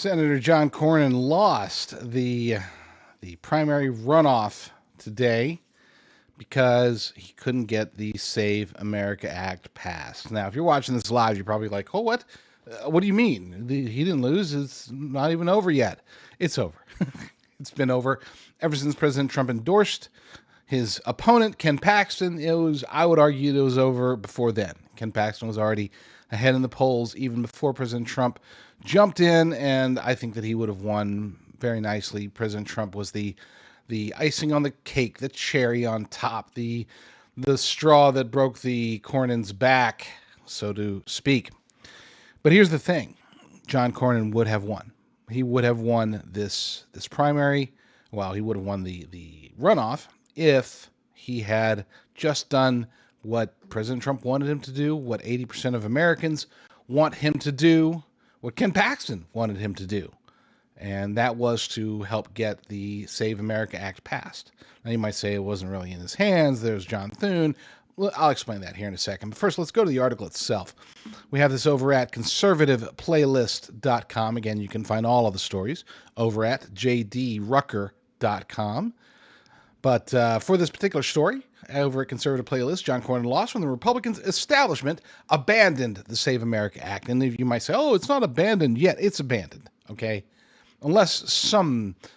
Senator John Cornyn lost the primary runoff today because he couldn't get the Save America Act passed. Now, if you're watching this live, you're probably like, "Oh, what? What do you mean? He didn't lose? It's not even over yet." It's over. It's been over ever since President Trump endorsed his opponent, Ken Paxton. I would argue it was over before then. Ken Paxton was already ahead in the polls even before President Trump jumped in, and I think that he would have won very nicely. President Trump was the icing on the cake, the cherry on top, the straw that broke the Cornyn's back, so to speak. But here's the thing: John Cornyn would have won. He would have won this primary. Well, he would have won the runoff if he had just done what President Trump wanted him to do, what 80% of Americans want him to do, what Ken Paxton wanted him to do. And that was to help get the Save America Act passed. Now, you might say it wasn't really in his hands. There's John Thune. Well, I'll explain that here in a second. But first, let's go to the article itself. We have this over at conservativeplaylist.com. Again, you can find all of the stories over at jdrucker.com. But for this particular story, over at Conservative Playlist, John Cornyn lost when the Republicans' establishment abandoned the Save America Act. And you might say, oh, it's not abandoned yet. It's abandoned, okay? Unless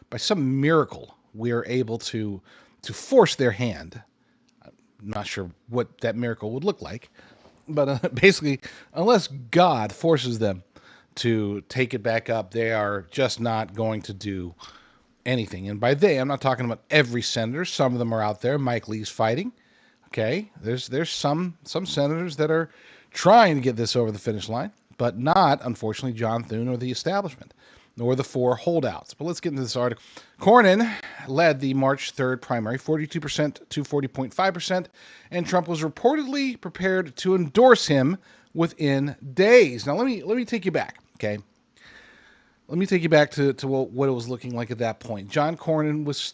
by some miracle we're able to force their hand. I'm not sure what that miracle would look like, but basically, unless God forces them to take it back up, they are just not going to do anything. And by they, I'm not talking about every senator. Some of them are out there. Mike Lee's fighting. Okay, there's some senators that are trying to get this over the finish line, but not, unfortunately, John Thune or the establishment, nor the four holdouts. But let's get into this article. Cornyn led the March 3rd primary, 42% to 40.5%, and Trump was reportedly prepared to endorse him within days. Now, let me take you back, okay? Let me take you back to what it was looking like at that point. John Cornyn was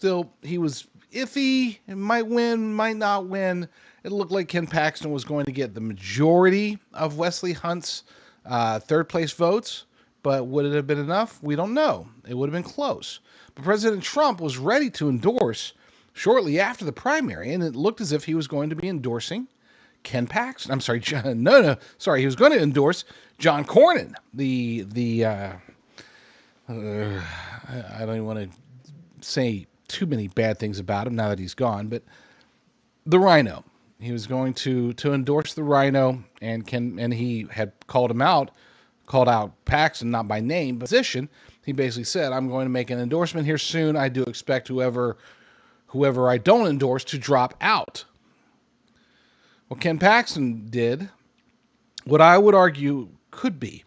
iffy. It might win, might not win. It looked like Ken Paxton was going to get the majority of Wesley Hunt's third place votes. But would it have been enough? We don't know. It would have been close. But President Trump was ready to endorse shortly after the primary, and it looked as if he was going to be endorsing Ken Paxton. I'm sorry, sorry. He was going to endorse John Cornyn, I don't even want to say too many bad things about him now that he's gone, but the Rhino. He was going to endorse the Rhino, and he had called out Paxton, not by name, but position. He basically said, I'm going to make an endorsement here soon. I do expect whoever I don't endorse to drop out. Well, Ken Paxton did what I would argue could be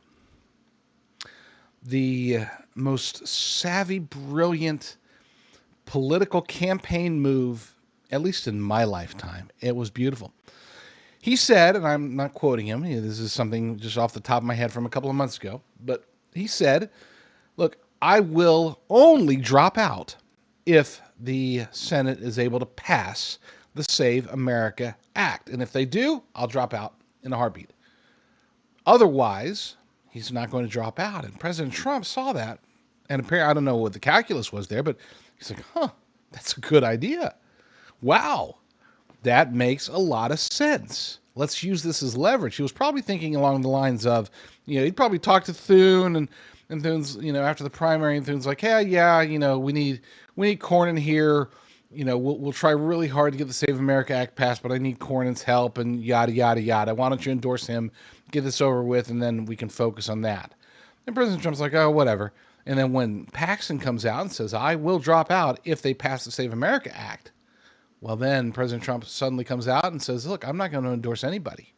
the most savvy, brilliant political campaign move, at least in my lifetime. It was beautiful. He said, and I'm not quoting him, this is something just off the top of my head from a couple of months ago, but he said, look, I will only drop out if the Senate is able to pass the Save America Act. And if they do, I'll drop out in a heartbeat. Otherwise, he's not going to drop out. And President Trump saw that, and apparently, I don't know what the calculus was there, but he's like, that's a good idea. Wow. That makes a lot of sense. Let's use this as leverage. He was probably thinking along the lines of, he'd probably talk to Thune and Thune's, after the primary, and Thune's like, hey, yeah, we need Cornyn here. We'll try really hard to get the Save America Act passed, but I need Cornyn's help and yada, yada, yada. Why don't you endorse him, get this over with, and then we can focus on that. And President Trump's like, oh, whatever. And then when Paxton comes out and says, I will drop out if they pass the Save America Act, well, then President Trump suddenly comes out and says, look, I'm not going to endorse anybody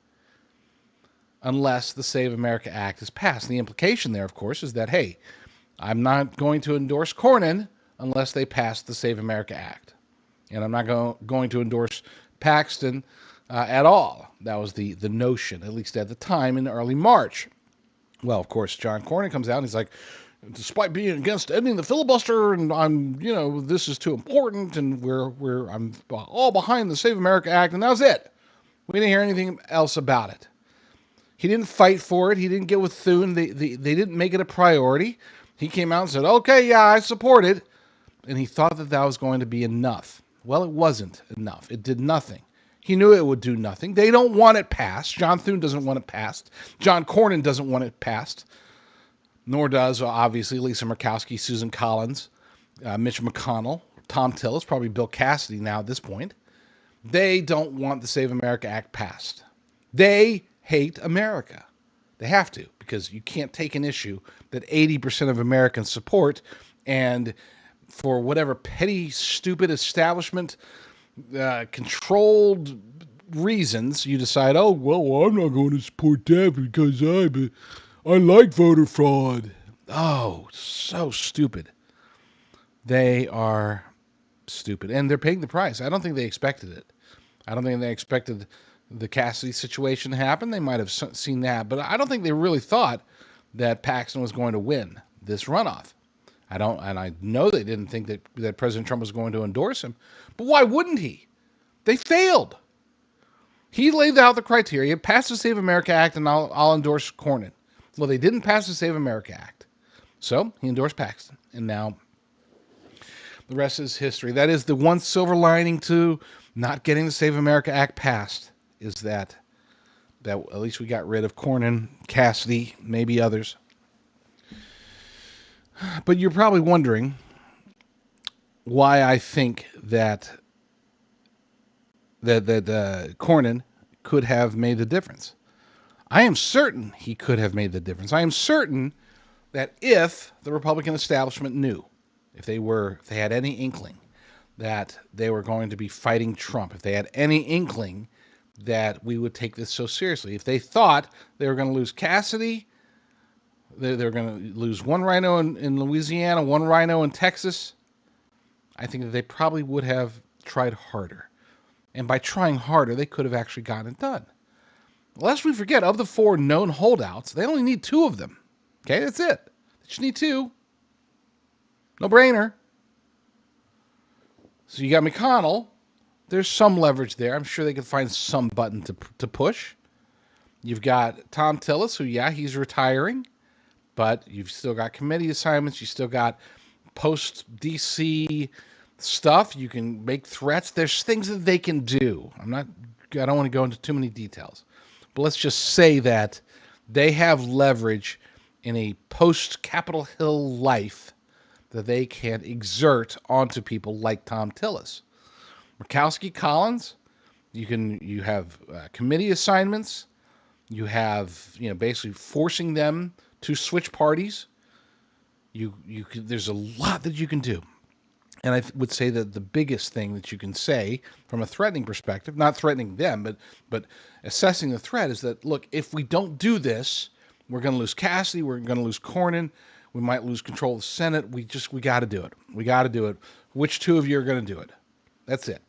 unless the Save America Act is passed. The implication there, of course, is that, hey, I'm not going to endorse Cornyn unless they pass the Save America Act. And I'm not going to endorse Paxton at all. That was the notion, at least at the time in early March. Well, of course, John Cornyn comes out and he's like, despite being against ending the filibuster, and I'm, this is too important, and I'm all behind the Save America Act, and that was it. We didn't hear anything else about it. He didn't fight for it. He didn't get with Thune. They didn't make it a priority. He came out and said, okay, yeah, I support it. And he thought that that was going to be enough. Well, it wasn't enough. It did nothing. He knew it would do nothing. They don't want it passed. John Thune doesn't want it passed. John Cornyn doesn't want it passed. Nor does, obviously, Lisa Murkowski, Susan Collins, Mitch McConnell, Tom Tillis, probably Bill Cassidy now at this point. They don't want the Save America Act passed. They hate America. They have to, because you can't take an issue that 80% of Americans support, and for whatever petty, stupid establishment controlled reasons, you decide, oh, well, I'm not going to support that because I like voter fraud. Oh, so stupid. They are stupid, and they're paying the price. I don't think they expected it. I don't think they expected the Cassidy situation to happen. They might have seen that, but I don't think they really thought that Paxton was going to win this runoff. I know they didn't think that President Trump was going to endorse him, but why wouldn't he? They failed. He laid out the criteria, passed the Save America Act, and I'll endorse Cornyn. Well, they didn't pass the Save America Act, so he endorsed Paxton, and now the rest is history. That is the one silver lining to not getting the Save America Act passed, is that at least we got rid of Cornyn, Cassidy, maybe others. But you're probably wondering why I think that Cornyn could have made the difference. I am certain he could have made the difference. I am certain that if the Republican establishment knew, if they had any inkling that they were going to be fighting Trump, if they had any inkling that we would take this so seriously, if they thought they were going to lose Cassidy, they were going to lose one rhino in Louisiana, one rhino in Texas, I think that they probably would have tried harder. And by trying harder, they could have actually gotten it done. Lest we forget, of the 4 known holdouts, they only need 2 of them. Okay, that's it. They just need 2. No brainer. So you got McConnell. There's some leverage there. I'm sure they could find some button to push. You've got Tom Tillis, who, yeah, he's retiring, but you've still got committee assignments. You still got post-DC stuff. You can make threats. There's things that they can do. I don't want to go into too many details, but let's just say that they have leverage in a post-Capitol Hill life that they can exert onto people like Tom Tillis. Murkowski, Collins, you have committee assignments. You have, basically forcing them to switch parties. There's a lot that you can do. And I would say that the biggest thing that you can say from a threatening perspective, not threatening them, but assessing the threat, is that, look, if we don't do this, we're going to lose Cassidy, we're going to lose Cornyn, we might lose control of the Senate. We got to do it. We got to do it. Which 2 of you are going to do it? That's it.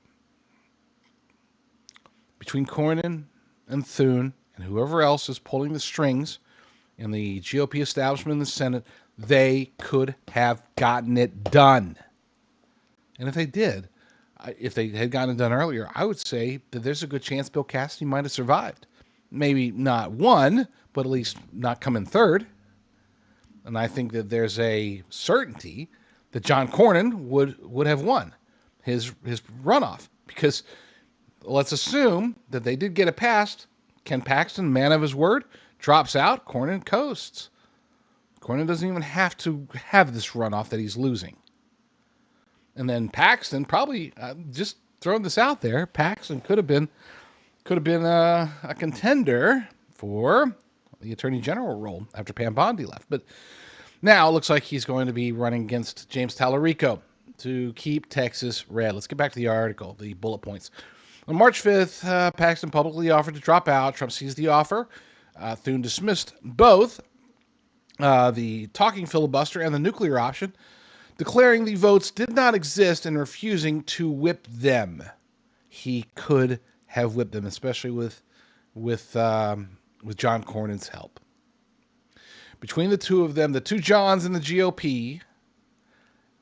Between Cornyn and Thune and whoever else is pulling the strings in the GOP establishment in the Senate, they could have gotten it done. And if they did, if they had gotten it done earlier, I would say that there's a good chance Bill Cassidy might have survived. Maybe not won, but at least not come in third. And I think that there's a certainty that John Cornyn would have won his runoff, because let's assume that they did get it passed. Ken Paxton, man of his word, drops out. Cornyn coasts. Cornyn doesn't even have to have this runoff that he's losing. And then Paxton, probably just throwing this out there, Paxton could have been a contender for the Attorney General role after Pam Bondi left. But now it looks like he's going to be running against James Tallarico to keep Texas red. Let's get back to the article, the bullet points. On March 5th, Paxton publicly offered to drop out. Trump seized the offer. Thune dismissed both the talking filibuster and the nuclear option, declaring the votes did not exist and refusing to whip them. He could have whipped them, especially with John Cornyn's help. Between the 2 of them, the 2 Johns in the GOP,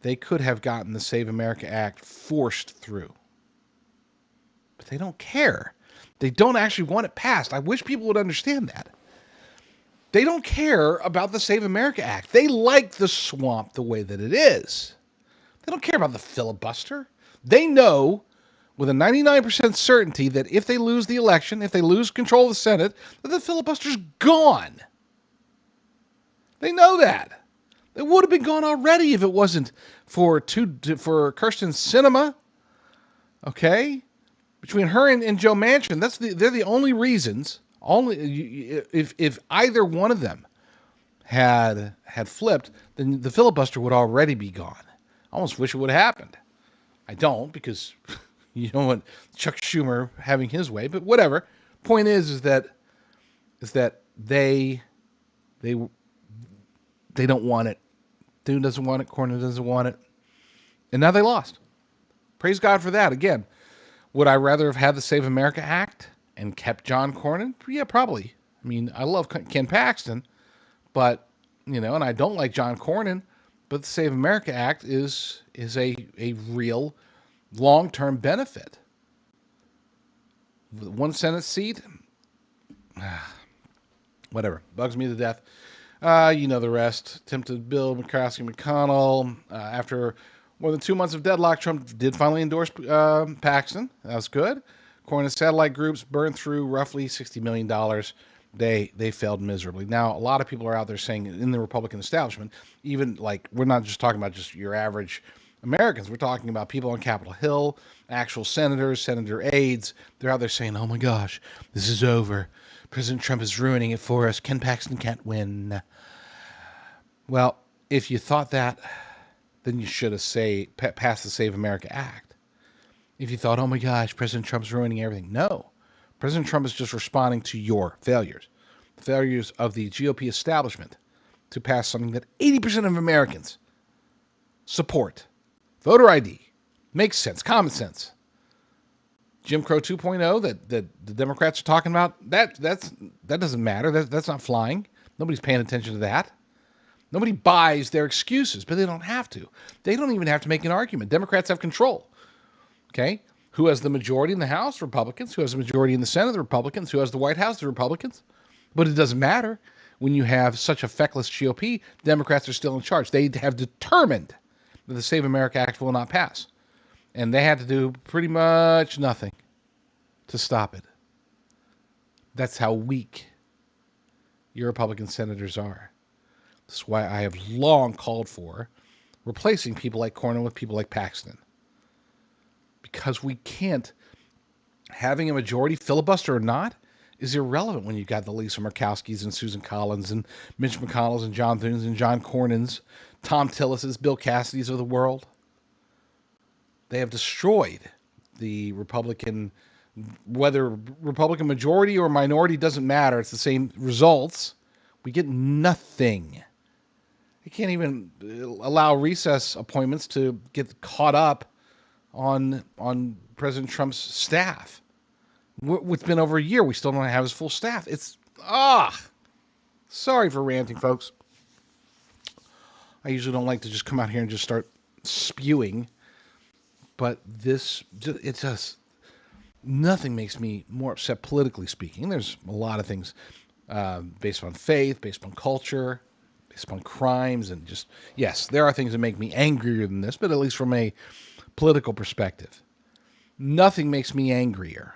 they could have gotten the Save America Act forced through. But they don't care. They don't actually want it passed. I wish people would understand that. They don't care about the Save America Act. They like the swamp the way that it is. They don't care about the filibuster. They know with a 99% certainty that if they lose the election, if they lose control of the Senate, that the filibuster's gone. They know that. It would have been gone already if it wasn't for Kirsten Sinema. Okay? Between her and Joe Manchin, they're the only reasons. If either one of them had flipped, then the filibuster would already be gone. I almost wish it would have happened. I don't, because you don't want Chuck Schumer having his way, but whatever. Point is that they don't want it. Thune doesn't want it. Cornyn doesn't want it. And now they lost. Praise God for that. Again, would I rather have had the Save America Act and kept John Cornyn? Yeah, probably. I mean, I love Ken Paxton, but, and I don't like John Cornyn, but the Save America Act is a real long-term benefit. One Senate seat, whatever, bugs me to death. The rest. Tempted Bill, McCaskey, McConnell. After more than 2 months of deadlock, Trump did finally endorse Paxton. That was good. Cornyn's satellite groups burned through roughly $60 million. They failed miserably. Now, a lot of people are out there saying in the Republican establishment, even like we're not just talking about just your average Americans. We're talking about people on Capitol Hill, actual senators, senator aides. They're out there saying, oh my gosh, this is over. President Trump is ruining it for us. Ken Paxton can't win. Well, if you thought that, then you should have passed the Save America Act. If you thought, oh my gosh, President Trump's ruining everything. No. President Trump is just responding to your failures. The failures of the GOP establishment to pass something that 80% of Americans support. Voter ID. Makes sense. Common sense. Jim Crow 2.0 that the Democrats are talking about, that doesn't matter. That's not flying. Nobody's paying attention to that. Nobody buys their excuses, but they don't have to. They don't even have to make an argument. Democrats have control. Okay? Who has the majority in the House? Republicans. Who has the majority in the Senate? The Republicans. Who has the White House? The Republicans. But it doesn't matter. When you have such a feckless GOP, Democrats are still in charge. They have determined that the Save America Act will not pass. And they had to do pretty much nothing to stop it. That's how weak your Republican senators are. That's why I have long called for replacing people like Cornyn with people like Paxton. Because we can't, having a majority filibuster or not, is irrelevant when you've got the Lisa Murkowskis and Susan Collins and Mitch McConnells and John Thunes and John Cornyns, Tom Tillis's, Bill Cassidy's of the world. They have destroyed the Republican, whether Republican majority or minority, doesn't matter. It's the same results. We get nothing. You can't even allow recess appointments to get caught up on President Trump's staff. It's been over a year. We still don't have his full staff. It's, sorry for ranting, folks. I usually don't like to just come out here and just start spewing. But nothing makes me more upset politically speaking. There's a lot of things based on faith, based on culture, based on crimes, and just, yes, there are things that make me angrier than this, but at least from a political perspective. Nothing makes me angrier.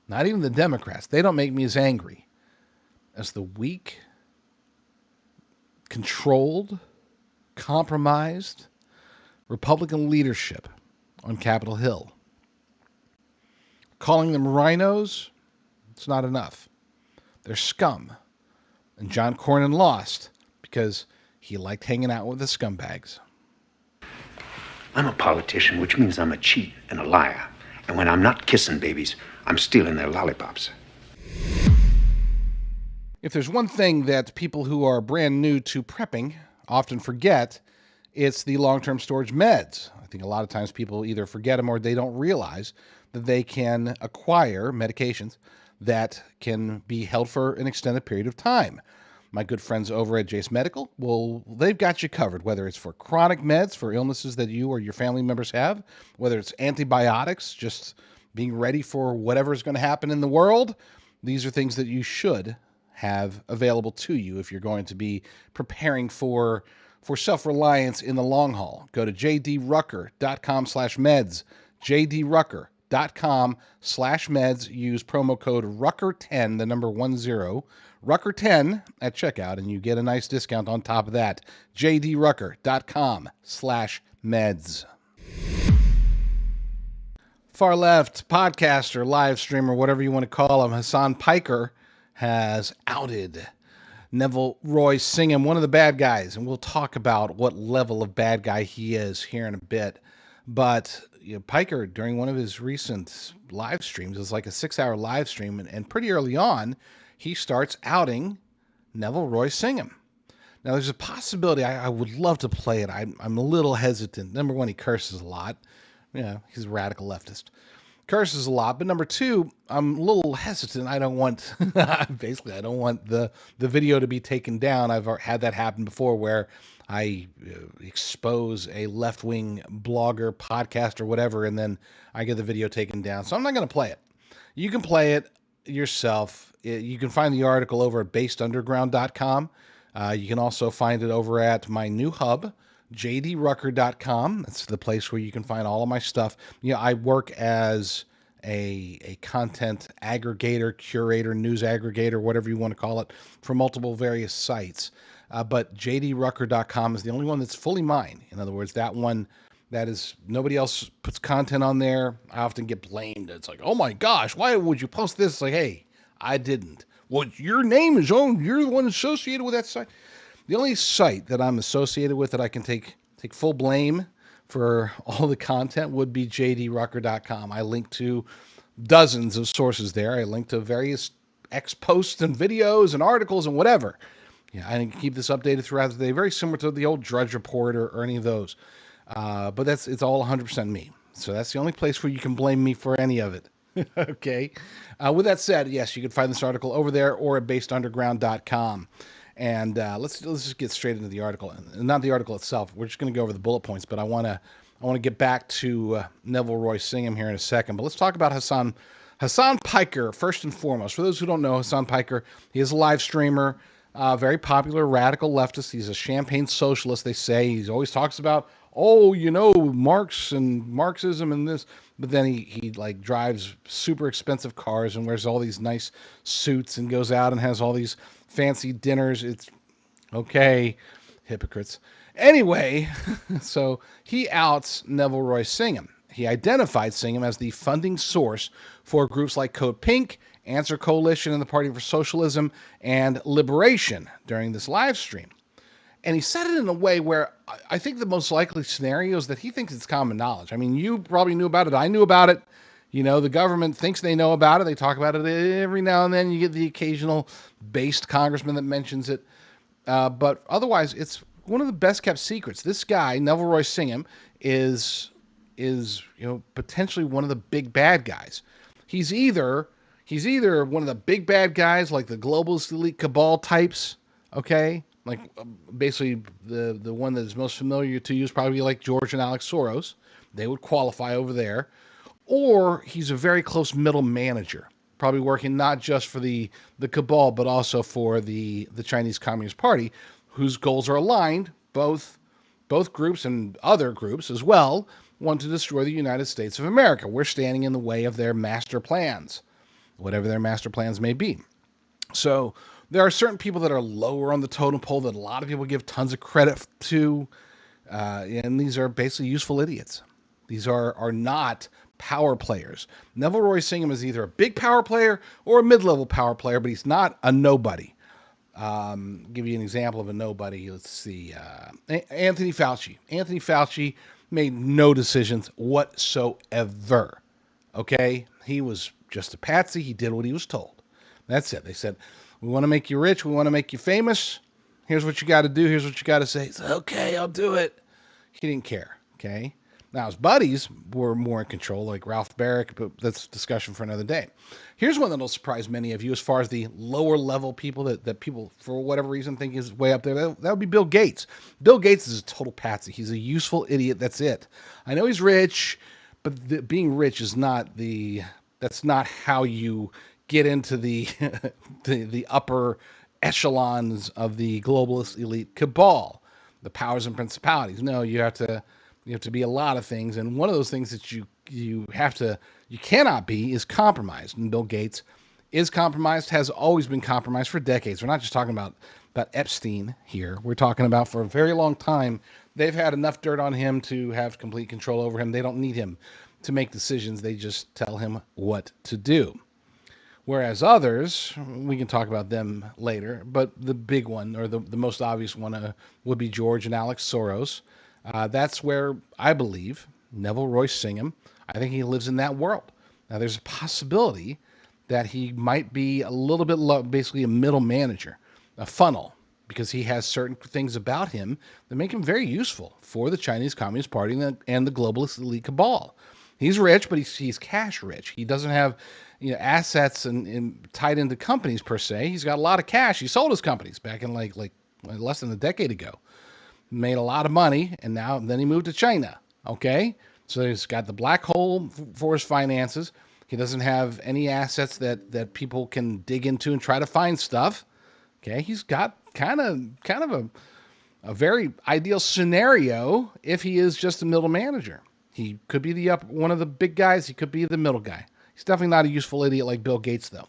Not even the Democrats. They don't make me as angry as the weak, controlled, compromised Republican leadership on Capitol Hill. Calling them rhinos, it's not enough. They're scum. And John Cornyn lost because he liked hanging out with the scumbags. I'm a politician, which means I'm a cheat and a liar. And when I'm not kissing babies, I'm stealing their lollipops. If there's one thing that people who are brand new to prepping often forget, it's the long-term storage meds. I think a lot of times people either forget them or they don't realize that they can acquire medications that can be held for an extended period of time. My good friends over at Jace Medical, well, they've got you covered, whether it's for chronic meds, for illnesses that you or your family members have, whether it's antibiotics, just being ready for whatever is going to happen in the world. These are things that you should have available to you if you're going to be preparing for self-reliance in the long haul. Go to jdrucker.com/meds, jdrucker.com/meds. Use promo code Rucker10, the number 10, Rucker10 at checkout, and you get a nice discount on top of that. jdrucker.com/meds. Far left podcaster, live streamer, whatever you want to call him, Hassan Piker has outed Neville Roy Singham, one of the bad guys, and we'll talk about what level of bad guy he is here in a bit. But Piker, during one of his recent live streams, it was like a 6-hour live stream, and pretty early on, he starts outing Neville Roy Singham. Now, there's a possibility I would love to play it. I'm a little hesitant. Number one, he curses a lot. He's a radical leftist. Curses a lot, but number two, I'm a little hesitant. I don't want, basically, I don't want the video to be taken down. I've had that happen before where I expose a left-wing blogger, podcast, or whatever, and then I get the video taken down. So I'm not going to play it. You can play it yourself. You can find the article over at basedunderground.com. You can also find it over at my new hub, jdrucker.com. That's the place where you can find all of my stuff. I work as a content aggregator, curator, news aggregator, whatever you want to call it, for multiple various sites. But jdrucker.com is the only one that's fully mine. In other words, that one, that is, nobody else puts content on there. I often get blamed. It's like, oh my gosh, why would you post this? It's like, hey, I didn't. Well, your name is on, you're the one associated with that site. The only site that I'm associated with that I can take full blame for all the content would be jdrucker.com. I link to dozens of sources there. I link to various posts and videos and articles and whatever. I can keep this updated throughout the day, very similar to the old Drudge Report or any of those. But it's all 100% me. So that's the only place where you can blame me for any of it. Okay. With that said, yes, you can find this article over there or at basedunderground.com. And let's just get straight into the article, and not the article itself. We're just going to go over the bullet points, but I want to get back to Neville Roy Singham here in a second. But let's talk about Hassan Piker first and foremost. For those who don't know, Hassan Piker, he is a live streamer, very popular radical leftist. He's a champagne socialist, they say. He always talks about, Marx and Marxism and this, but then he like drives super expensive cars and wears all these nice suits and goes out and has all these fancy dinners. It's okay, hypocrites. Anyway, so he outs Neville Roy Singham. He identified Singham as the funding source for groups like Code Pink, Answer Coalition, and the Party for Socialism and Liberation during this live stream. And he said it in a way where I think the most likely scenario is that he thinks it's common knowledge. I mean, you probably knew about it. I knew about it. The government thinks they know about it. They talk about it every now and then. You get the occasional based congressman that mentions it. But otherwise, it's one of the best kept secrets. This guy, Neville Roy Singham, is potentially one of the big bad guys. He's either one of the big bad guys like the globalist elite cabal types, okay? Like basically the one that is most familiar to you is probably like George and Alex Soros. They would qualify over there. Or he's a very close middle manager, probably working not just for the cabal, but also for the Chinese Communist Party, whose goals are aligned. Both groups and other groups as well want to destroy the United States of America. We're standing in the way of their master plans, whatever their master plans may be. So there are certain people that are lower on the totem pole that a lot of people give tons of credit to, and these are basically useful idiots. These are not power players. Neville Roy Singham is either a big power player or a mid-level power player, but he's not a nobody. Give you an example of a nobody. Let's see. Anthony Fauci. Anthony Fauci made no decisions whatsoever. Okay? He was just a patsy. He did what he was told. That's it. They said, we want to make you rich. We want to make you famous. Here's what you got to do. Here's what you got to say. He said, okay, I'll do it. He didn't care. Okay? Now, his buddies were more in control, like Ralph Barrick, but that's a discussion for another day. Here's one that'll surprise many of you as far as the lower level people that people, for whatever reason, think is way up there. That would be Bill Gates. Bill Gates is a total patsy. He's a useful idiot. That's it. I know he's rich, but being rich is not that's not how you get into the the upper echelons of the globalist elite cabal, the powers and principalities. No, you have to be a lot of things, and one of those things that you cannot be is compromised. And Bill Gates is compromised, has always been compromised for decades. We're not just talking about Epstein here. We're talking about for a very long time. They've had enough dirt on him to have complete control over him. They don't need him to make decisions. They just tell him what to do. Whereas others, we can talk about them later, but the big one, or the most obvious one, would be George and Alex Soros. That's where I believe Neville Royce Singham, I think he lives in that world. Now, there's a possibility that he might be a little bit basically a middle manager, a funnel, because he has certain things about him that make him very useful for the Chinese Communist Party and the globalist elite cabal. He's rich, but he's cash rich. He doesn't have assets and tied into companies per se. He's got a lot of cash. He sold his companies back in like less than a decade ago. Made a lot of money, and then he moved to China. Okay, so he's got the black hole for his finances. He doesn't have any assets that people can dig into and try to find stuff. Okay, he's got kind of a very ideal scenario if he is just a middle manager. He could be one of the big guys. He could be the middle guy. He's definitely not a useful idiot like Bill Gates, though,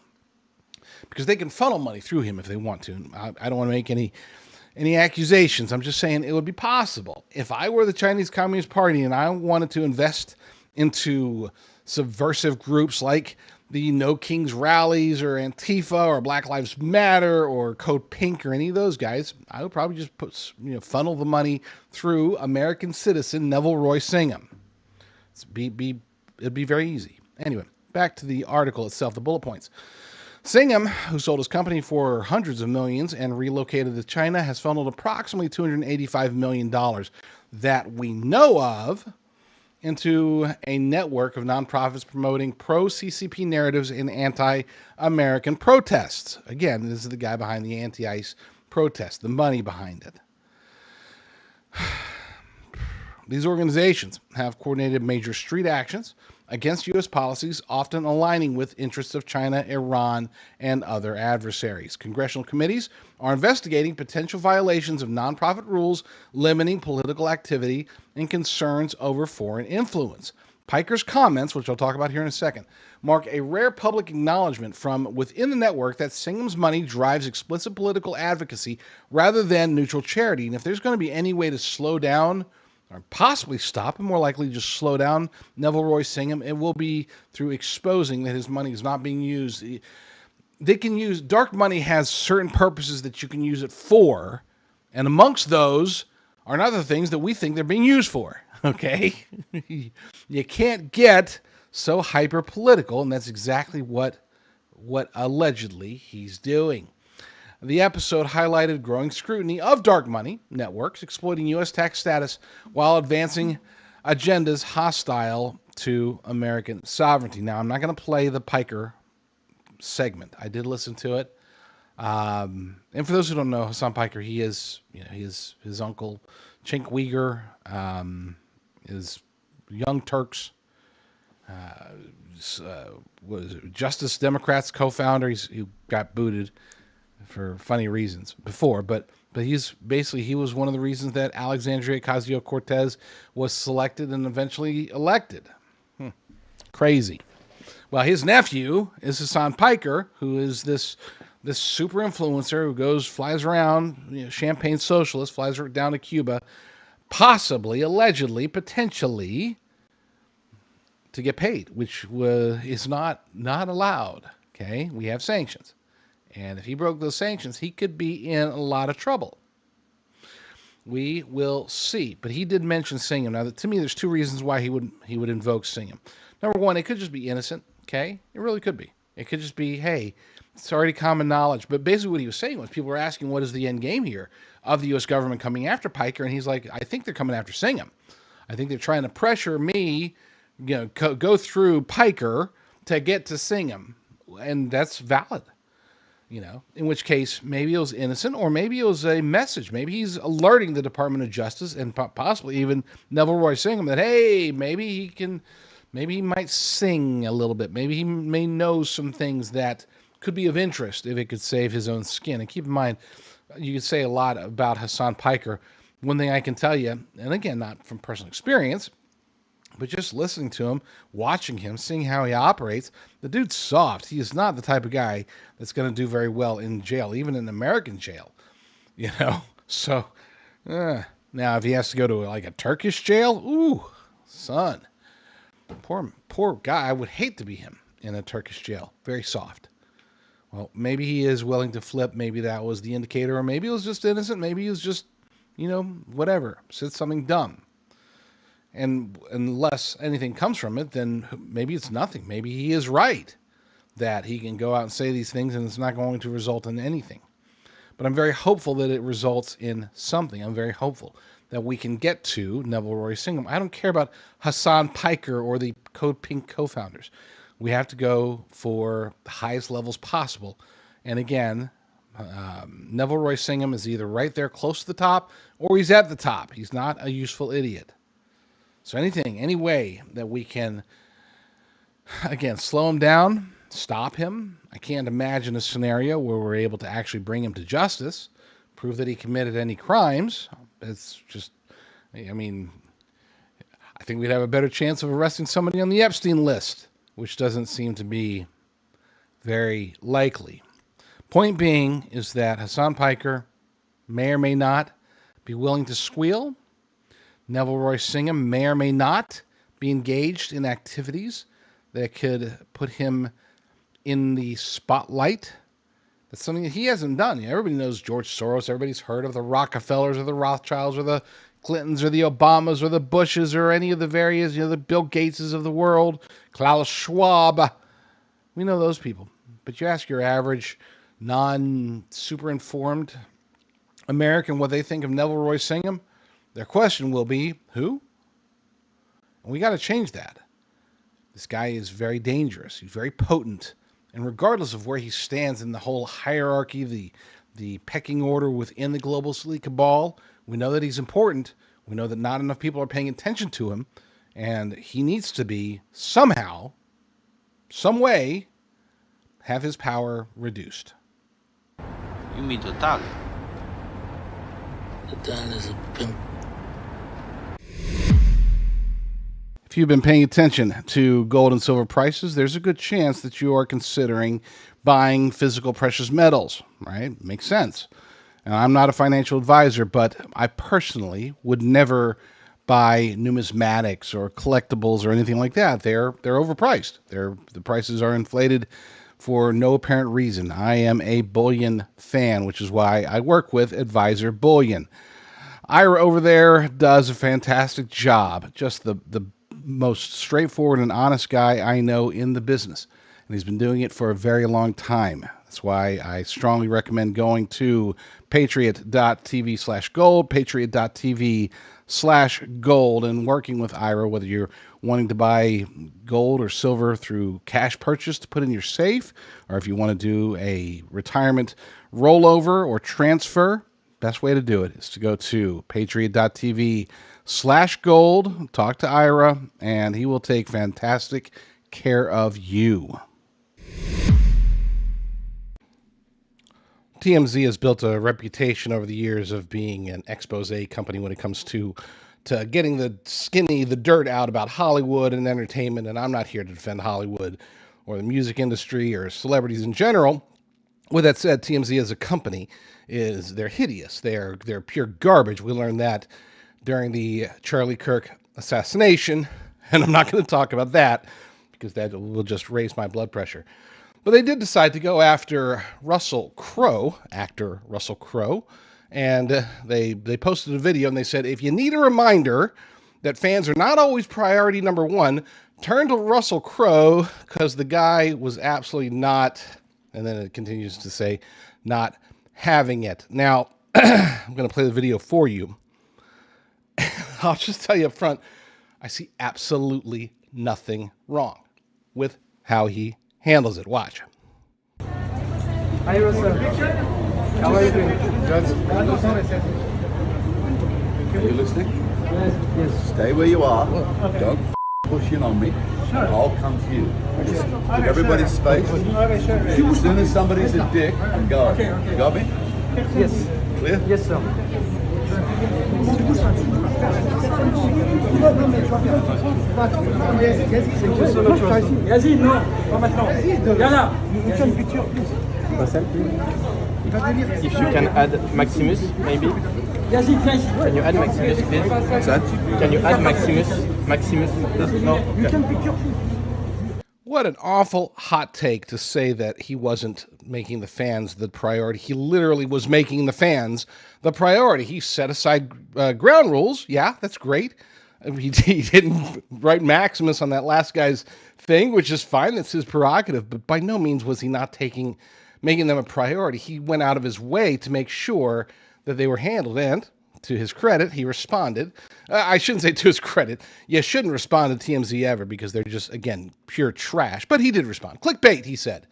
because they can funnel money through him if they want to. I don't want to make any accusations. I'm just saying it would be possible. If I were the Chinese Communist Party and I wanted to invest into subversive groups like the No Kings rallies or Antifa or Black Lives Matter or Code Pink or any of those guys, I would probably just funnel the money through American citizen Neville Royce Singham. It'd be very easy. Anyway, back to the article itself, the bullet points. Singham, who sold his company for hundreds of millions and relocated to China, has funneled approximately $285 million that we know of into a network of nonprofits promoting pro-CCP narratives and anti-American protests. Again, this is the guy behind the anti-ICE protest, the money behind it. These organizations have coordinated major street actions against U.S. policies, often aligning with interests of China, Iran, and other adversaries. Congressional committees are investigating potential violations of nonprofit rules limiting political activity and concerns over foreign influence. Piker's comments, which I'll talk about here in a second, mark a rare public acknowledgement from within the network that Singham's money drives explicit political advocacy rather than neutral charity. And if there's going to be any way to slow down or possibly stop, and more likely just slow down Neville Royce Singham, it will be through exposing that his money is not being used. They can use dark money, has certain purposes that you can use it for, and amongst those are other things that we think they're being used for. Okay, you can't get so hyper political, and that's exactly what allegedly he's doing. The episode highlighted growing scrutiny of dark money networks exploiting U.S. tax status while advancing agendas hostile to American sovereignty. Now, I'm not going to play the Piker segment. I did listen to it. And for those who don't know, Hassan Piker, he is his uncle, Cenk Uygur, is Young Turks, Justice Democrats co-founder. He got booted for funny reasons before, but he was one of the reasons that Alexandria Ocasio-Cortez was selected and eventually elected. Crazy. Well, his nephew is Hassan Piker, who is this super influencer who flies around, champagne socialist, flies down to Cuba, possibly, allegedly, potentially, to get paid, which is not allowed. Okay, we have sanctions. And if he broke those sanctions, he could be in a lot of trouble. We will see. But he did mention Singham. Now, to me, there's two reasons why he would invoke Singham. Number one, it could just be innocent. Okay, it really could be. It could just be, hey, it's already common knowledge. But basically, what he was saying was, people were asking, what is the end game here of the U.S. government coming after Piker? And he's like, I think they're coming after Singham. I think they're trying to pressure me, go through Piker to get to Singham, and that's valid. In which case, maybe it was innocent, or maybe it was a message. Maybe he's alerting the Department of Justice and possibly even Neville Royce Singham that, hey, maybe Maybe he might sing a little bit. Maybe he may know some things that could be of interest if it could save his own skin. And keep in mind, you could say a lot about Hassan Piker. One thing I can tell you, and again, not from personal experience, but just listening to him, watching him, seeing how he operates, the dude's soft. He is not the type of guy that's going to do very well in jail, even in American jail. You know? So, now if he has to go to like a Turkish jail, ooh, son. Poor guy. I would hate to be him in a Turkish jail. Very soft. Well, maybe he is willing to flip. Maybe that was the indicator, or maybe it was just innocent. Maybe he was just, whatever, said something dumb. And unless anything comes from it, then maybe it's nothing. Maybe he is right that he can go out and say these things and it's not going to result in anything. But I'm very hopeful that it results in something. I'm very hopeful that we can get to Neville Roy Singham. I don't care about Hassan Piker or the Code Pink co-founders. We have to go for the highest levels possible. And again, Neville Roy Singham is either right there close to the top or he's at the top. He's not a useful idiot. So any way that we can, again, slow him down, stop him. I can't imagine a scenario where we're able to actually bring him to justice, prove that he committed any crimes. It's just, I think we'd have a better chance of arresting somebody on the Epstein list, which doesn't seem to be very likely. Point being is that Hassan Piker may or may not be willing to squeal. Neville Roy Singham may or may not be engaged in activities that could put him in the spotlight. That's something that he hasn't done. Everybody knows George Soros. Everybody's heard of the Rockefellers or the Rothschilds or the Clintons or the Obamas or the Bushes or any of the various, the Bill Gateses of the world, Klaus Schwab. We know those people. But you ask your average, non-super informed American what they think of Neville Roy Singham, their question will be, who? And we got to change that. This guy is very dangerous. He's very potent. And regardless of where he stands in the whole hierarchy, the pecking order within the global elite cabal, we know that he's important. We know that not enough people are paying attention to him. And he needs to be somehow, some way, have his power reduced. You mean the dog? The dog is a pimp. If you've been paying attention to gold and silver prices, there's a good chance that you are considering buying physical precious metals, right? Makes sense. Now, I'm not a financial advisor, but I personally would never buy numismatics or collectibles or anything like that. They're overpriced. The prices are inflated for no apparent reason. I am a bullion fan, which is why I work with Advisor Bullion. Ira over there does a fantastic job. Just the most straightforward and honest guy I know in the business. And he's been doing it for a very long time. That's why I strongly recommend going to patriot.tv/gold, patriot.tv/gold, and working with Ira, whether you're wanting to buy gold or silver through cash purchase to put in your safe, or if you want to do a retirement rollover or transfer. Best way to do it is to go to patriot.tv/gold, talk to Ira, and he will take fantastic care of you. TMZ has built a reputation over the years of being an expose company when it comes to getting the dirt out about Hollywood and entertainment, and I'm not here to defend Hollywood or the music industry or celebrities in general. With that said, TMZ as a company they're hideous. They're pure garbage. We learned that during the Charlie Kirk assassination, and I'm not going to talk about that because that will just raise my blood pressure. But they did decide to go after Russell Crowe, actor Russell Crowe, and they posted a video and they said, if you need a reminder that fans are not always priority number one, turn to Russell Crowe because the guy was absolutely not, and then it continues to say, not having it. Now, I'm going to play the video for you. I'll just tell you up front, I see absolutely nothing wrong with how he handles it. Watch. Hi, Russell. How are you doing? Are you listening? Yes. Stay where you are. Don't push in on me, and I'll come to you. Just give everybody space. As soon as somebody's a dick, I'm going. You got me? Yes. Clear? Yes, sir. Vas-y, non, pas maintenant. Viens là. If you can add Maximus, maybe. Vas-y, viens ici. Can you add Maximus, please? What's that? Can you add Maximus? Maximus? No. You can picture. What an awful hot take to say that he wasn't making the fans the priority. He literally was making the fans the priority. He set aside ground rules. Yeah, that's great. He didn't write Maximus on that last guy's thing, which is fine. That's his prerogative. But by no means was he not making them a priority. He went out of his way to make sure that they were handled. And to his credit, he responded. I shouldn't say to his credit. You shouldn't respond to TMZ ever because they're just, again, pure trash. But he did respond. Clickbait, he said.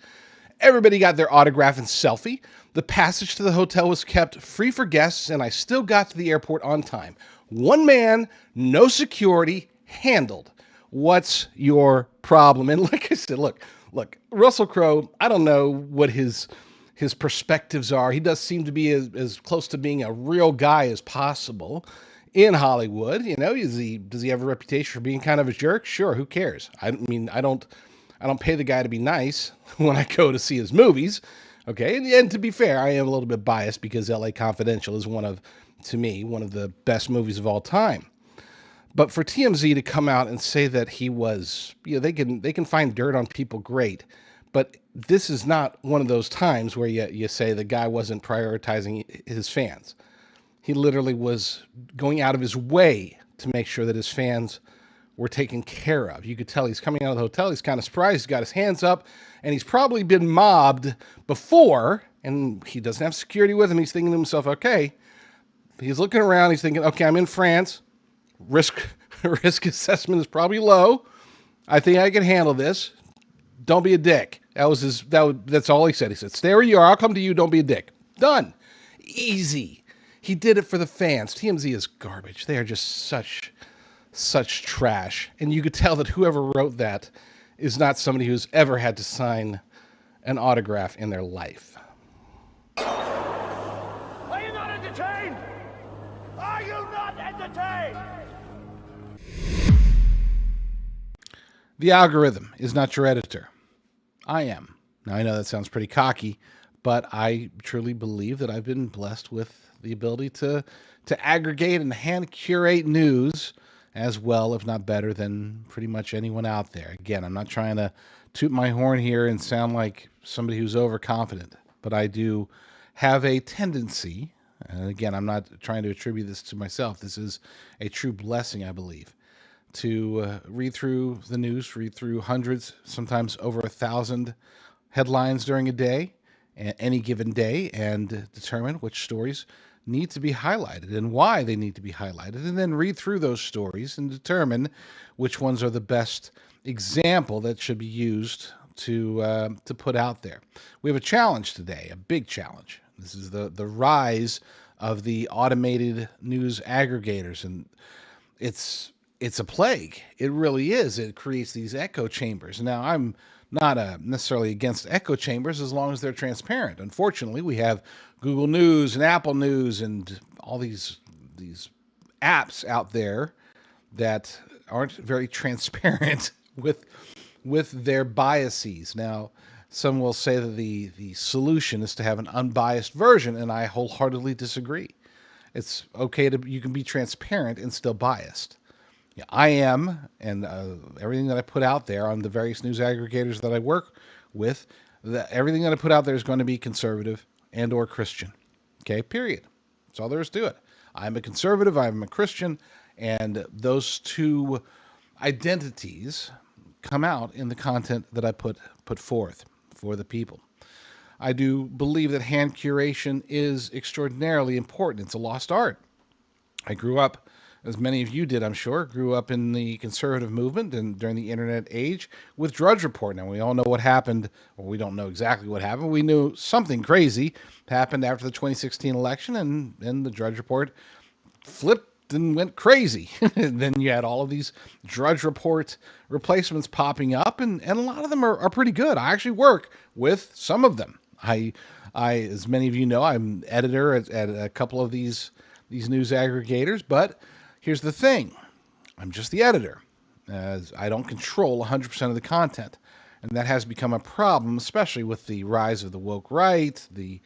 Everybody got their autograph and selfie. The passage to the hotel was kept free for guests, and I still got to the airport on time. One man, no security, handled. What's your problem? And like I said, look, Russell Crowe, I don't know what his perspectives are. He does seem to be as close to being a real guy as possible in Hollywood. You know, does he have a reputation for being kind of a jerk? Sure, who cares? I mean, I don't pay the guy to be nice when I go to see his movies. Okay, and to be fair, I am a little bit biased because LA Confidential is to me, one of the best movies of all time. But for TMZ to come out and say that he was, they can find dirt on people, great. But this is not one of those times where you say the guy wasn't prioritizing his fans. He literally was going out of his way to make sure that his fans were taken care of. You could tell he's coming out of the hotel. He's kind of surprised. He's got his hands up, and he's probably been mobbed before, and he doesn't have security with him. He's thinking to himself, okay, he's looking around. He's thinking, okay, I'm in France. Risk assessment is probably low. I think I can handle this. Don't be a dick. That's all he said. He said, stay where you are. I'll come to you. Don't be a dick. Done. Easy. He did it for the fans. TMZ is garbage. They are just such trash. And you could tell that whoever wrote that is not somebody who's ever had to sign an autograph in their life. Are you not entertained? Are you not entertained? The algorithm is not your editor. I am. Now, I know that sounds pretty cocky, but I truly believe that I've been blessed with the ability to aggregate and hand curate news as well, if not better, than pretty much anyone out there. Again, I'm not trying to toot my horn here and sound like somebody who's overconfident, but I do have a tendency, and again, I'm not trying to attribute this to myself. This is a true blessing, I believe, to read through the news, read through hundreds, sometimes over 1,000 headlines during a day, any given day, and determine which stories need to be highlighted and why they need to be highlighted, and then read through those stories and determine which ones are the best example that should be used to put out there. We have a challenge today, a big challenge. This is the rise of the automated news aggregators, and it's a plague. It really is. It creates these echo chambers. Now, I'm not necessarily against echo chambers as long as they're transparent. Unfortunately, we have Google News and Apple News and all these apps out there that aren't very transparent with their biases. Now, some will say that the solution is to have an unbiased version, and I wholeheartedly disagree. It's okay you can be transparent and still biased. Yeah, I am, and everything that I put out there on the various news aggregators that I work with, everything that I put out there is going to be conservative and or Christian. Okay, period. That's all there is to it. I'm a conservative, I'm a Christian, and those two identities come out in the content that I put forth for the people. I do believe that hand curation is extraordinarily important. It's a lost art. I grew up, as many of you did, I'm sure, grew up in the conservative movement and during the internet age with Drudge Report. Now, we all know what happened, or we don't know exactly what happened. We knew something crazy happened after the 2016 election, and the Drudge Report flipped then went crazy. And then you had all of these Drudge Report replacements popping up, and a lot of them are pretty good. I actually work with some of them. As many of you know, I'm editor at a couple of these news aggregators, but here's the thing. I'm just the editor, as I don't control 100% of the content. And that has become a problem, especially with the rise of the woke right, the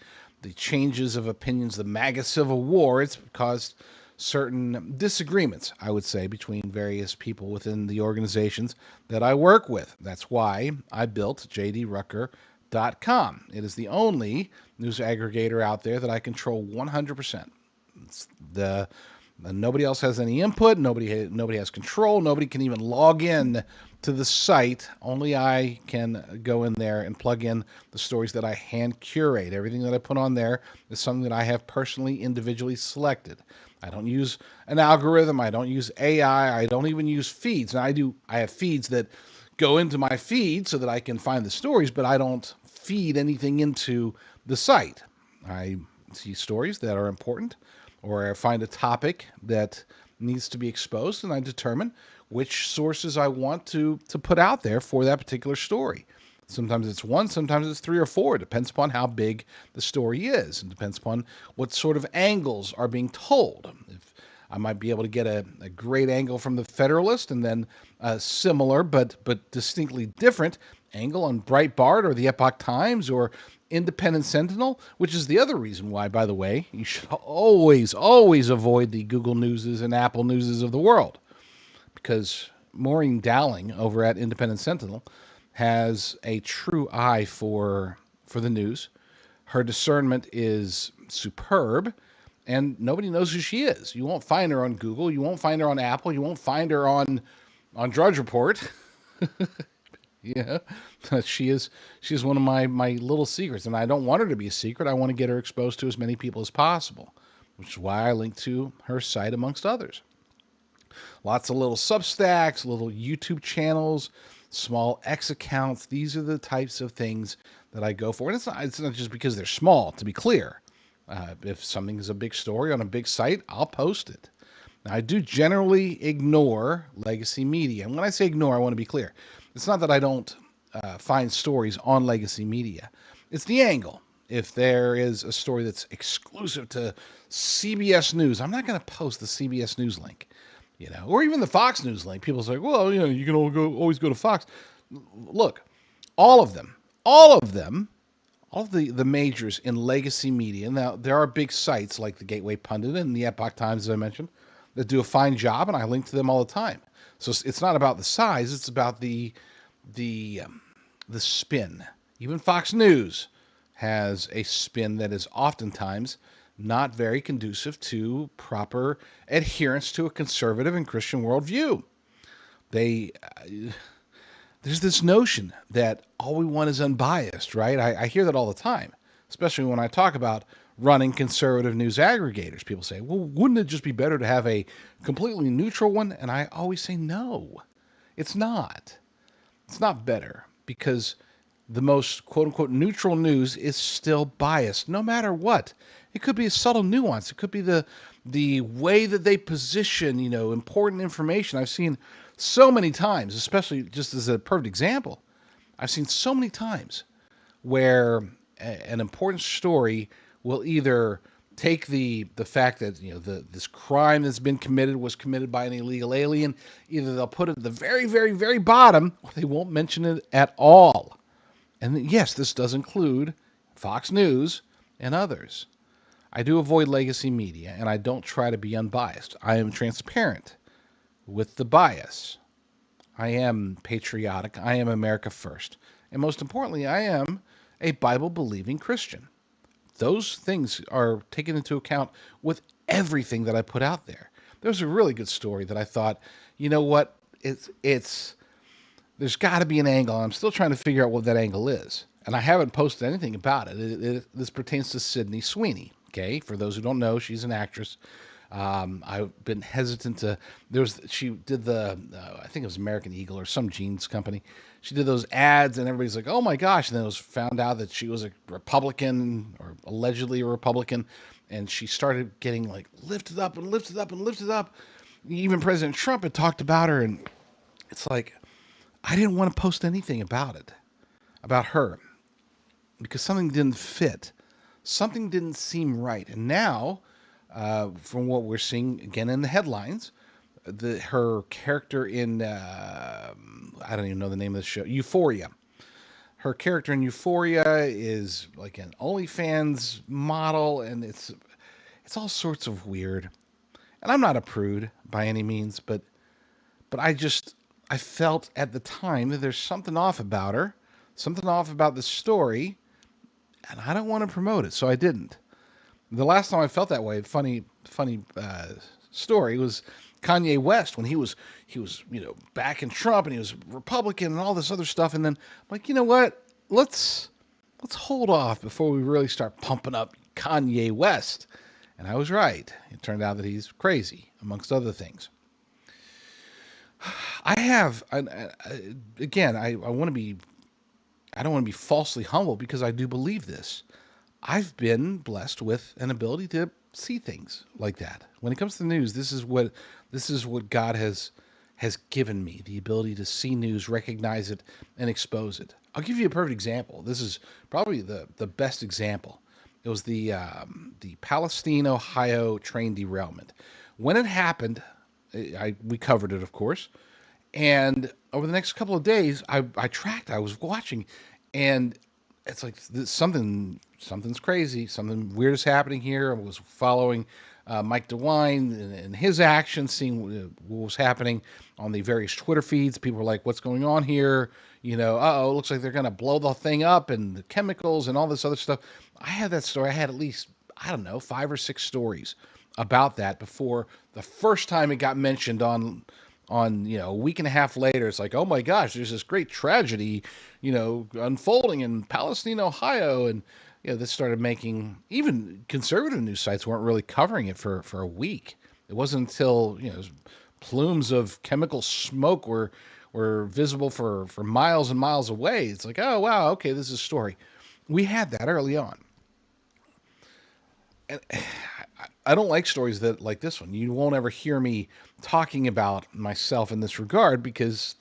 changes of opinions, the MAGA civil war. It's caused certain disagreements, I would say, between various people within the organizations that I work with. That's why I built jdrucker.com. It is the only news aggregator out there that I control 100%. It's nobody else has any input. Nobody has control. Nobody can even log in to the site. Only I can go in there and plug in the stories that I hand curate. Everything that I put on there is something that I have personally, individually selected. I don't use an algorithm. I don't use AI. I don't even use feeds. And I have feeds that go into my feed so that I can find the stories, but I don't feed anything into the site. I see stories that are important, or I find a topic that needs to be exposed, and I determine which sources I want to put out there for that particular story. Sometimes it's one, sometimes it's 3 or 4. It depends upon how big the story is. It depends upon what sort of angles are being told. If I might be able to get a great angle from the Federalist, and then a similar but distinctly different angle on Breitbart or the Epoch Times or Independent Sentinel, which is the other reason why, by the way, you should always avoid the Google Newses and Apple Newses of the world, because Maureen Dowling over at Independent Sentinel has a true eye for the news. Her discernment is superb, and nobody knows who she is. You won't find her on Google. You won't find her on Apple. You won't find her on Drudge Report. Yeah, she's one of my little secrets, and I don't want her to be a secret. I want to get her exposed to as many people as possible, which is why I link to her site amongst others. Lots of little Substacks, little YouTube channels, small X accounts. These are the types of things that I go for. And it's not just because they're small, to be clear. If something is a big story on a big site, I'll post it. Now, I do generally ignore legacy media. And when I say ignore, I want to be clear. It's not that I don't find stories on legacy media. It's the angle. If there is a story that's exclusive to CBS News, I'm not going to post the CBS News link, or even the Fox News link. People say, well, you can always go to Fox. Look, all of the majors in legacy media. Now, there are big sites like the Gateway Pundit and the Epoch Times, as I mentioned, that do a fine job, and I link to them all the time. So it's not about the size; it's about the spin. Even Fox News has a spin that is oftentimes not very conducive to proper adherence to a conservative and Christian worldview. There's this notion that all we want is unbiased, right? I hear that all the time, especially when I talk about running conservative news aggregators. People say, well, wouldn't it just be better to have a completely neutral one? And I always say, no, it's not. It's not better, because the most quote-unquote neutral news is still biased, no matter what. It could be a subtle nuance. It could be the way that they position, important information. I've seen so many times, especially just as a perfect example, I've seen so many times where an important story will either take the fact that this crime that's been committed was committed by an illegal alien. Either they'll put it at the very, very, very bottom, or they won't mention it at all. And yes, this does include Fox News and others. I do avoid legacy media, and I don't try to be unbiased. I am transparent with the bias. I am patriotic. I am America first. And most importantly, I am a Bible-believing Christian. Those things are taken into account with everything that I put out there. There's a really good story that I thought, there's got to be an angle. I'm still trying to figure out what that angle is. And I haven't posted anything about it. This pertains to Sydney Sweeney. Okay, for those who don't know, she's an actress. I've been hesitant to. She did the I think it was American Eagle or some jeans company. She did those ads, and everybody's like, "Oh my gosh!" And then it was found out that she was a Republican or allegedly a Republican, and she started getting like lifted up and lifted up and lifted up. Even President Trump had talked about her, and it's like I didn't want to post anything about her, because something didn't fit, something didn't seem right, and now from what we're seeing again in the headlines, her character in I don't even know the name of the show, Euphoria. Her character in Euphoria is like an OnlyFans model, and it's all sorts of weird. And I'm not a prude by any means, but I felt at the time that there's something off about her, something off about the story, and I don't want to promote it, so I didn't. The last time I felt that way, funny story, was Kanye West when he was backing Trump and he was Republican and all this other stuff, and then I'm like, you know what? Let's hold off before we really start pumping up Kanye West. And I was right. It turned out that he's crazy, amongst other things. Again, I want to be, I don't want to be falsely humble because I do believe this. I've been blessed with an ability to see things like that. When it comes to the news, this is what God has given me, the ability to see news, recognize it, and expose it. I'll give you a perfect example. This is probably the best example. It was the Palestine, Ohio train derailment. When it happened, we covered it, of course. And over the next couple of days, I was watching, and it's like something's crazy, something weird is happening here. I was following Mike DeWine and his actions, seeing what was happening on the various Twitter feeds. People were like, "What's going on here?" It looks like they're going to blow the thing up, and the chemicals and all this other stuff. I had that story. I had at least, I don't know, 5 or 6 stories about that before the first time it got mentioned on a week and a half later. It's like, oh my gosh, there's this great tragedy unfolding in Palestine, Ohio. And this started making, even conservative news sites weren't really covering it for a week. It wasn't until plumes of chemical smoke were visible for miles and miles away. It's like, oh wow, okay, this is a story. We had that early on. And I don't like stories that like this one. You won't ever hear me talking about myself in this regard because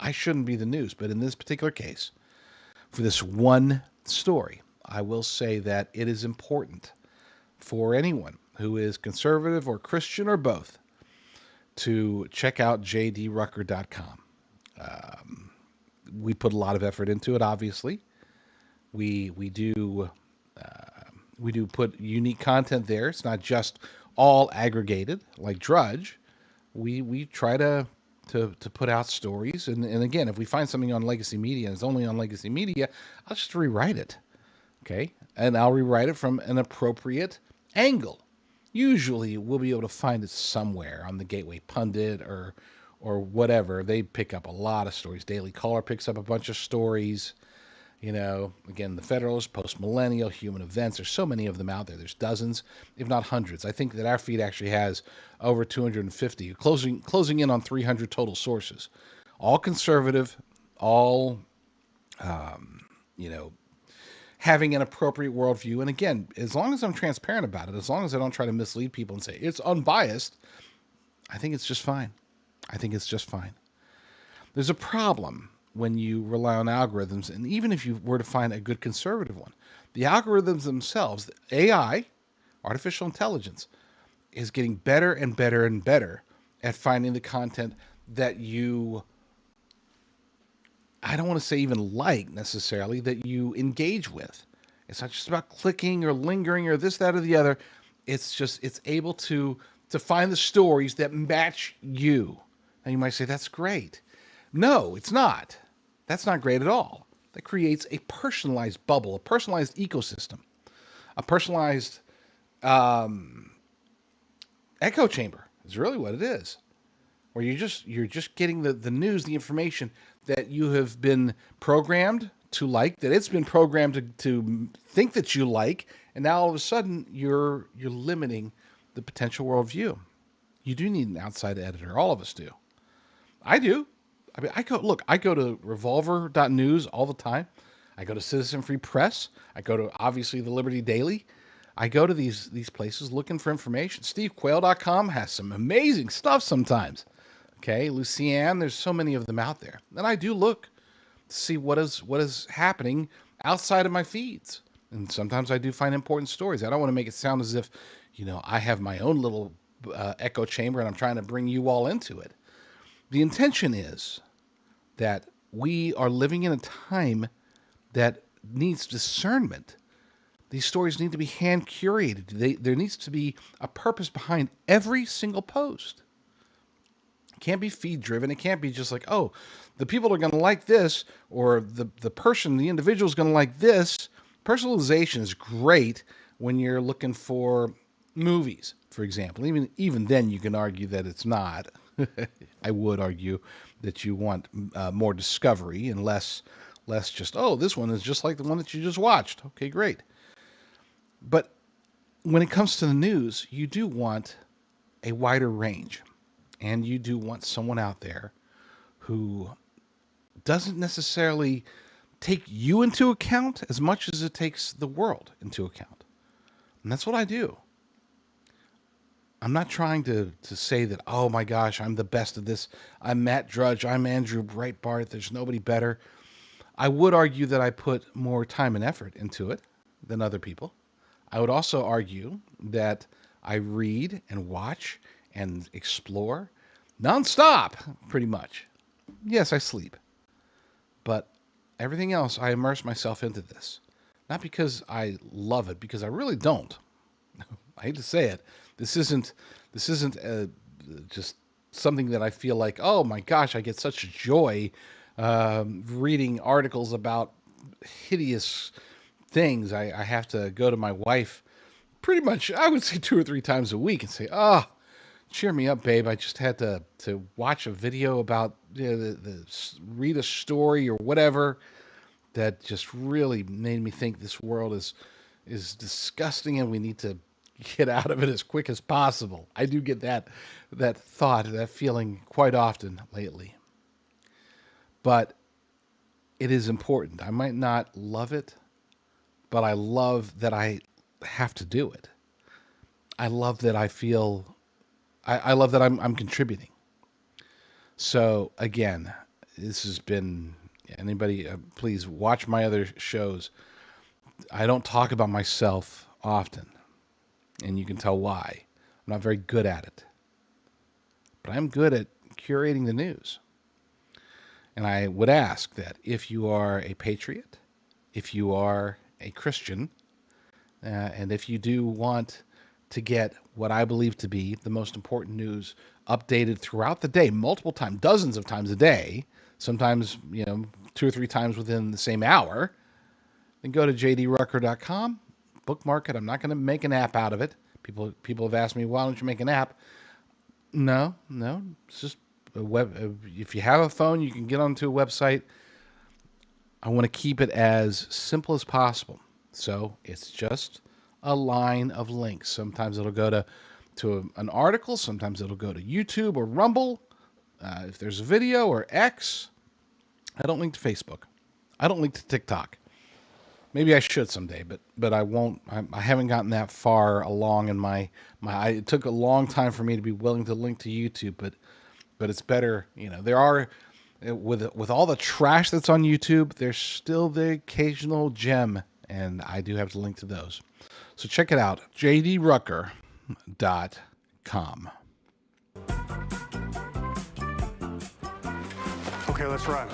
I shouldn't be the news. But in this particular case, for this one story, I will say that it is important for anyone who is conservative or Christian or both to check out jdrucker.com. We put a lot of effort into it, obviously. We do put unique content there. It's not just all aggregated like Drudge. We try to put out stories, and again, if we find something on Legacy Media and it's only on Legacy Media, I'll just rewrite it, okay? And I'll rewrite it from an appropriate angle. Usually, we'll be able to find it somewhere on the Gateway Pundit or whatever. They pick up a lot of stories. Daily Caller picks up a bunch of stories. Again, the Federalist, Post-Millennial, Human Events. There's so many of them out there. There's dozens, if not hundreds. I think that our feed actually has over 250, closing in on 300 total sources. All conservative, all, having an appropriate worldview. And again, as long as I'm transparent about it, as long as I don't try to mislead people and say it's unbiased, I think it's just fine. There's a problem when you rely on algorithms, and even if you were to find a good conservative one, the algorithms themselves, the AI, artificial intelligence, is getting better and better and better at finding the content that you, I don't want to say even like necessarily, that you engage with. It's not just about clicking or lingering or this, that, or the other. It's able to find the stories that match you. And you might say, that's great. No, it's not. That's not great at all. That creates a personalized bubble, a personalized ecosystem, a personalized echo chamber is really what it is. Where you're just getting the news, the information that you have been programmed to like, that it's been programmed to think that you like, and now all of a sudden you're limiting the potential worldview. You do need an outside editor. All of us do. I do. I mean, I go to revolver.news all the time. I go to Citizen Free Press. I go to, obviously, the Liberty Daily. I go to these places looking for information. SteveQuail.com has some amazing stuff sometimes. Okay, Lucianne, there's so many of them out there. And I do look to see what is happening outside of my feeds. And sometimes I do find important stories. I don't want to make it sound as if, I have my own little echo chamber and I'm trying to bring you all into it. The intention is that we are living in a time that needs discernment. These stories need to be hand curated. There needs to be a purpose behind every single post. It can't be feed driven. It can't be just like, oh, the people are going to like this, or the individual is going to like this. Personalization is great when you're looking for movies, for example. Even then, you can argue that it's not. I would argue that you want more discovery and less just, oh, this one is just like the one that you just watched. Okay, great. But when it comes to the news, you do want a wider range, and you do want someone out there who doesn't necessarily take you into account as much as it takes the world into account. And that's what I do. I'm not trying to say that, oh my gosh, I'm the best at this. I'm Matt Drudge. I'm Andrew Breitbart. There's nobody better. I would argue that I put more time and effort into it than other people. I would also argue that I read and watch and explore nonstop, pretty much. Yes, I sleep. But everything else, I immerse myself into this. Not because I love it, because I really don't. I hate to say it. This isn't just something that I feel like, oh my gosh, I get such joy reading articles about hideous things. I have to go to my wife pretty much, I would say 2 or 3 times a week and say, oh, cheer me up, babe. I just had to watch a video about, read a story or whatever that just really made me think this world is disgusting and we need to get out of it as quick as possible. I do get that thought, that feeling quite often lately. But it is important. I might not love it, but I love that I have to do it. I love that I feel, I love that I'm contributing. So again, this has been, anybody, please watch my other shows. I don't talk about myself often, and you can tell why. I'm not very good at it. But I'm good at curating the news. And I would ask that if you are a patriot, if you are a Christian, and if you do want to get what I believe to be the most important news updated throughout the day, multiple times, dozens of times a day, sometimes 2 or 3 times within the same hour, then go to jdrucker.com, bookmark it. I'm not going to make an app out of it. People have asked me, why don't you make an app? No, it's just a web. If you have a phone, you can get onto a website. I want to keep it as simple as possible. So it's just a line of links. Sometimes it'll go to an article. Sometimes it'll go to YouTube or Rumble. If there's a video, or X. I don't link to Facebook. I don't link to TikTok. Maybe I should someday, but I won't. I haven't gotten that far along in my. It took a long time for me to be willing to link to YouTube, but it's better. There are, with all the trash that's on YouTube, there's still the occasional gem, and I do have to link to those. So check it out, jdrucker.com. Okay, let's run.